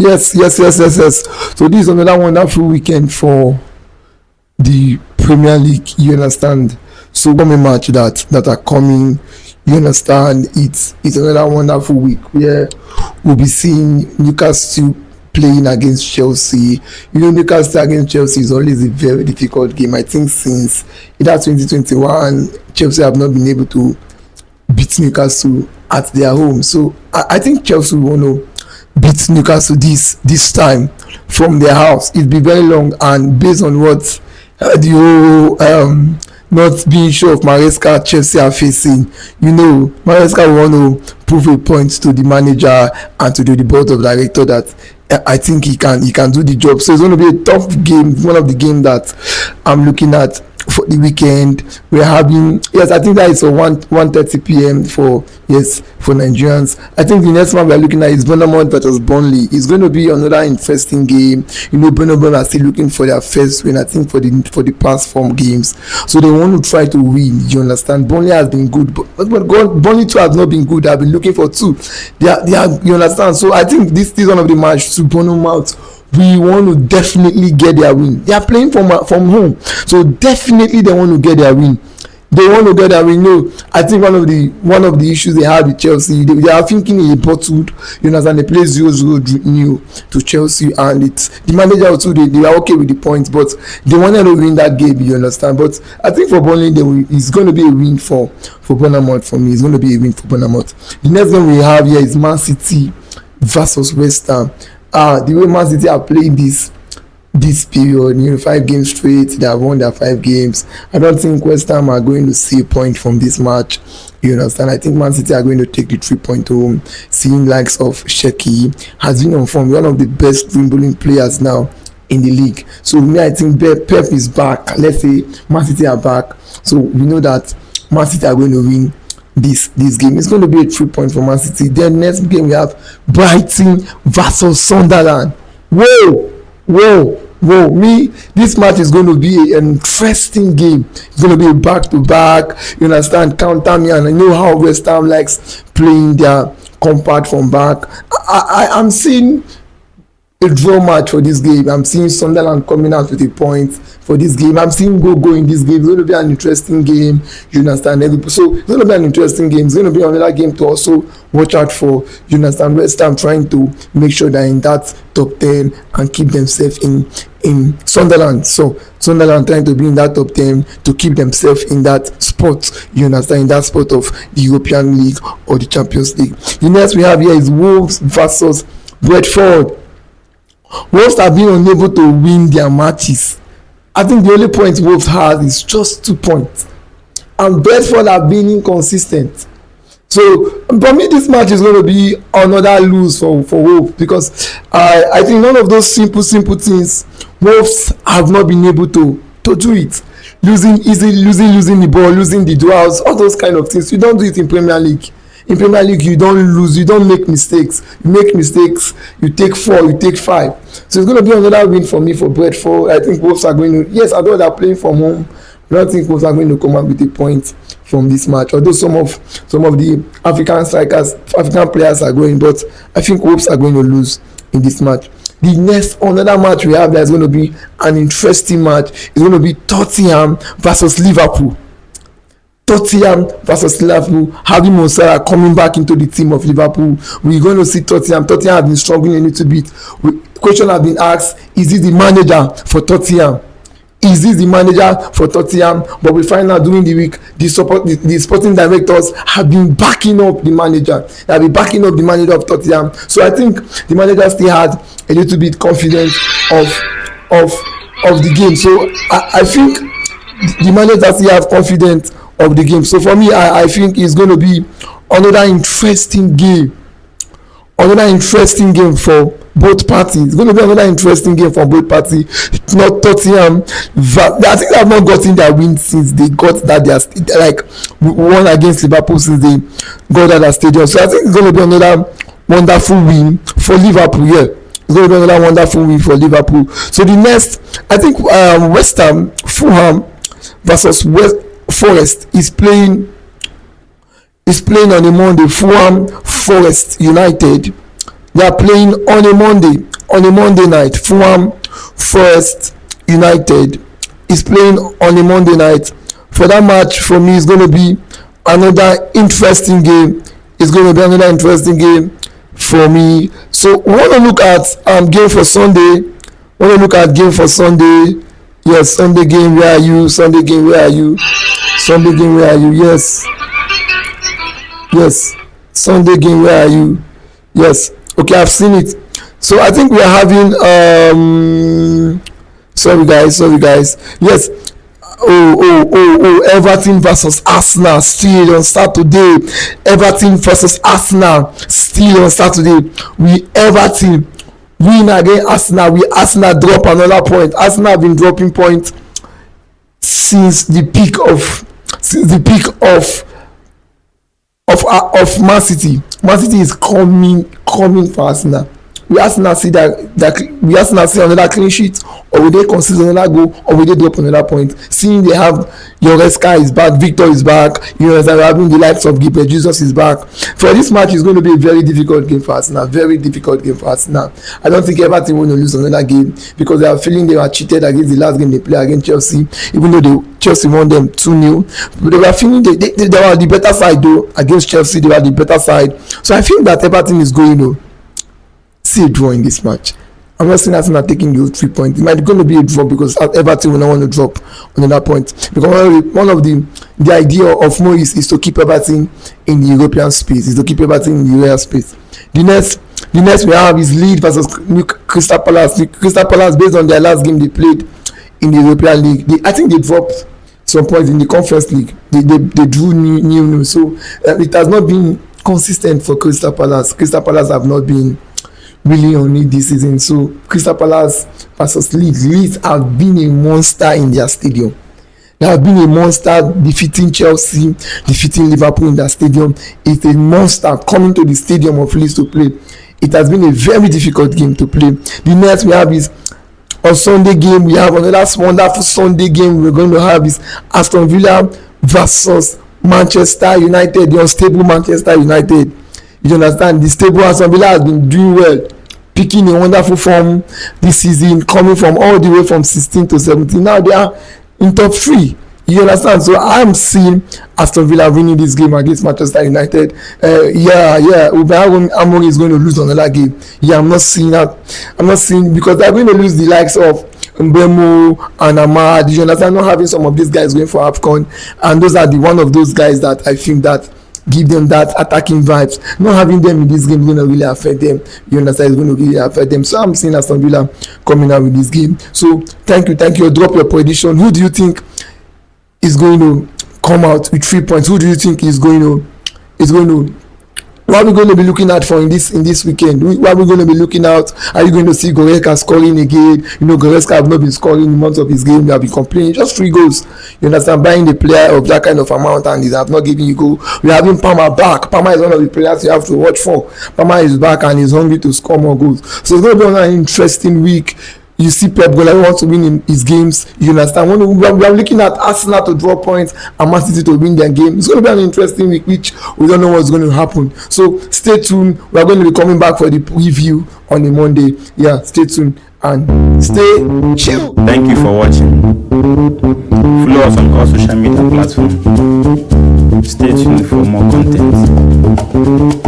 Yes. So this is another wonderful weekend for the Premier League. You understand? So coming match that are coming. You understand? It's another wonderful week where we'll be seeing Newcastle playing against Chelsea. Newcastle against Chelsea is always a very difficult game. I think since either 2021, Chelsea have not been able to beat Newcastle at their home. So I think Chelsea will want to beat Newcastle this time from their house. It'll be very long, and based on what the whole not being sure of Maresca Chelsea are facing, Maresca will want to prove a point to the manager and to the board of director that I think he can do the job. So it's going to be a tough game, one of the games that I'm looking at for the weekend. We're having, I think that is a 1:30 p.m. for Nigerians. I think the next one we're looking at is Bournemouth versus Burnley. It's going to be another interesting game. Bournemouth are still looking for their first win, I think, for the past 4 games. So they want to try to win. You understand? Burnley has been good, but Burnley too has not been good. I've been looking for 2. They are, you understand? So I think this is one of the matches to Bournemouth. We want to definitely get their win. They are playing from home, so definitely they want to get their win. I think one of the issues they have with Chelsea, they are thinking a bottled. You understand? They play 0-0 to Chelsea, and the manager also they are okay with the points, but they wanted to win that game. You understand? But I think for Burnley, it's going to be a win for Bournemouth. For me, it's going to be a win for Bournemouth. The next game we have here is Man City versus West Ham. The way Man City are playing this period, 5 games straight, they have won their 5 games. I don't think West Ham are going to see a point from this match. You understand? I think Man City are going to take the 3 point home. Seeing likes of Sheki has been on form, one of the best dribbling players now in the league. So me, I think Pep is back. Let's say Man City are back. So we know that Man City are going to win this game. It's going to be a 3 point for Man City. Then next game we have Brighton versus Sunderland. Whoa, this match is going to be an interesting game. It's going to be a back-to-back. You understand? Counter me, and I know how West Ham likes playing their compact from back. I'm seeing a draw match for this game. I'm seeing Sunderland coming out with a point for this game. I'm seeing go in this game. It's going to be an interesting game. You understand? So it's going to be an interesting game. It's going to be another game to also watch out for. You understand? West Ham trying to make sure they're in that top 10 and keep themselves in Sunderland. So Sunderland trying to be in that top 10 to keep themselves in that spot. You understand? In that spot of the European League or the Champions League. The next we have here is Wolves versus Brentford. Wolves have been unable to win their matches. I think the only point Wolves has is just 2 points, and Brentford have been inconsistent. So for me, this match is going to be another lose for Wolves, because I think none of those simple things Wolves have not been able to do it. Losing the ball, losing the duels, all those kind of things. You don't do it in Premier League. In Premier League, you don't lose, you don't make mistakes. You make mistakes, you take 4, you take 5. So it's going to be another win for me for Brentford. I think Wolves are going to, yes, although they're playing from home, I don't think Wolves are going to come up with a point from this match. Although some of the African strikers, African players are going, but I think Wolves are going to lose in this match. The next another match we have that is going to be an interesting match. It's going to be Tottenham versus Liverpool. Tottenham versus Liverpool, having Monsara coming back into the team of Liverpool. We're going to see Tottenham have been struggling a little bit. Question has been asked, is this the manager for Tottenham? But we find out during the week, the sporting directors have been backing up the manager. They have been backing up the manager of Tottenham. So I think the manager still had a little bit confidence of the game. So I think the manager still have confidence of the game. So for me, I think it's going to be another interesting game for both parties. It's going to be another interesting game for both parties. Not Tottenham. I think they have not gotten their win since they got that won against Liverpool since they got at that stadium. So I think it's going to be another wonderful win for Liverpool. Yeah, it's going to be another wonderful win for Liverpool. So the next, I think West Ham, Fulham versus Forest is playing on a Monday. Fulham Forest United, they are playing on a Monday. on a Monday night. Fulham Forest United is playing on a Monday night. For that match, for me, it's going to be another interesting game. It's going to be another interesting game for me. So we want to look at game for Sunday. Yes, Sunday game, where are you? Sunday game, where are you? Sunday game, where are you? Yes. Sunday game, where are you? Yes. Okay, I've seen it. So I think we are having sorry guys. Yes. Everton versus Arsenal still on Saturday. Everton win against Arsenal. Arsenal drop another point. Arsenal have been dropping points since the peak of Man City. Man City is coming for Arsenal. We Arsenal see another clean sheet, or will they concede another goal, or will they drop another point? Seeing they have Yoreska is back, Victor is back, they're having the likes of Gipe Jesus is back. For this match, it's going to be a very difficult game for Arsenal. I don't think Everton will lose another game, because they are feeling they were cheated against the last game they played against Chelsea, even though Chelsea won them 2-0. But they were feeling they were the better side though. Against Chelsea, they were the better side. So I think that Everton is going see a draw in this match. I'm not saying Arsenal taking those 3 points. It might going to be a draw, because Everton will not want to drop on that point. Because one of the idea of Moyes is to keep Everton in the European space, is to keep Everton in the real space. The next we have is Leeds versus Crystal Palace. Crystal Palace, based on their last game they played in the European League, I think they dropped some points in the Conference League. They drew new. So it has not been consistent for Crystal Palace. Crystal Palace have not been really on it this season. So Crystal Palace versus Leeds have been a monster in their stadium. They have been a monster, defeating Chelsea, defeating Liverpool in their stadium. It's a monster coming to the stadium of Leeds to play. It has been a very difficult game to play. The next we have is on Sunday game. We have another wonderful Sunday game we're going to have is Aston Villa versus Manchester United, the unstable Manchester United. You understand? The stable Aston Villa has been doing well, picking a wonderful form this season, coming from all the way from 16 to 17. Now they are in top 3. You understand? So I'm seeing Aston Villa winning this game against Manchester United. Amorim is going to lose another game. I'm not seeing that. I'm not seeing, because they're going to lose the likes of Mbemo and Ahmad. You understand? Not having some of these guys going for AFCON, and those are one of those guys that I think that give them that attacking vibes. Not having them in this game is going to really affect them. You understand? It's going to really affect them. So I'm seeing Aston Villa coming out with this game. So thank you. Drop your prediction. Who do you think is going to come out with 3 points? Who do you think is going to what are we going to be looking out for in this weekend? What are we going to be looking out? Are you going to see Goretzka scoring again? Goretzka have not been scoring in months of his game. You have been complaining. Just 3 goals. You understand? Buying the player of that kind of amount, and they have not given you goal. We are having Palmer back. Palmer is one of the players you have to watch for. Palmer is back and is hungry to score more goals. So it's going to be an interesting week. You see Pep Guardiola wants to win in his games. You understand? We are looking at Arsenal to draw points and Man City to win their game. It's going to be an interesting week, which we don't know what's going to happen. So stay tuned. We are going to be coming back for the preview on a Monday. Stay tuned and stay chill. Thank you for watching. Follow us on all social media platforms. Stay tuned for more content.